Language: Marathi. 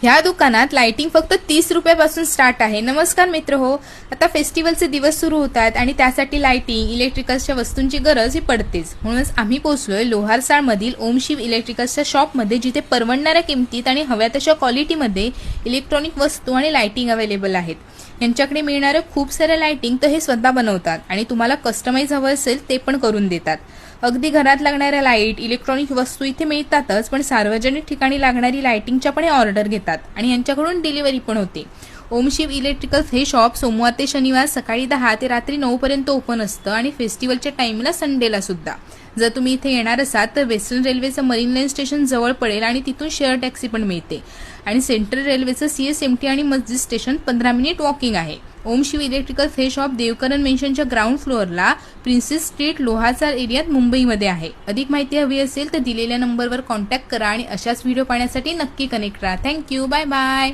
ह्या दुकानात लाइटिंग फक्त 30 रुपयापासून स्टार्ट आहे। नमस्कार मित्र हो, आता फेस्टिवलचे दिवस सुरू होत आहेत आणि त्यासाठी लाइटिंग इलेक्ट्रिकल्सच्या वस्तूंची गरज ही पडतेच। म्हणूनच आम्ही पोहोचलोय लोहारसाळ मधील ओम शिव इलेक्ट्रिकल्सच्या शॉपमध्ये, जिथे परवडणाऱ्या किमतीत आणि हव्या तशा क्वालिटीमध्ये इलेक्ट्रॉनिक वस्तू आणि लाइटिंग अवेलेबल आहेत। यांच्याकडे मिळणारे खूप सारे लाइटिंग तर हे स्वतः बनवतात आणि तुम्हाला कस्टमाइज हवं असेल ते पण करून देतात। अगदी घरात लागणाऱ्या लाईट इलेक्ट्रॉनिक वस्तू इथे मिळतातच, पण सार्वजनिक ठिकाणी लागणारी लाइटिंगच्या पण ऑर्डर घेतात आणि यांच्याकडून डिलिव्हरी पण होते। ओम शिव इलेक्ट्रिकल्स हे शॉप सोमवार ते शनिवार सकाळी 10 ते रात्री 9 पर्यंत ओपन असतं आणि फेस्टिवलच्या टाइमला संडेला सुद्धा। जर तुम्ही इथे येणार असाल तर वेस्टर्न रेल्वेचं मरीन लाईन स्टेशन जवळ पडेल आणि तिथून शेअर टॅक्सी पण मिळते आणि सेंट्रल रेल्वेचं CSMT आणि मस्जिद स्टेशन 15 मिनिट वॉकिंग आहे। ओम शिव इलेक्ट्रिकल्स हे शॉप देवकरण मेन्शनच्या ग्राउंड फ्लोअरला प्रिन्सेस स्ट्रीट लोहारसाळ एरियात मुंबईमध्ये आहे। अधिक माहिती हवी असेल तर दिलेल्या नंबरवर कॉन्टॅक्ट करा आणि अशाच व्हिडिओ पाहण्यासाठी नक्की कनेक्ट राहा। Thank you, bye bye.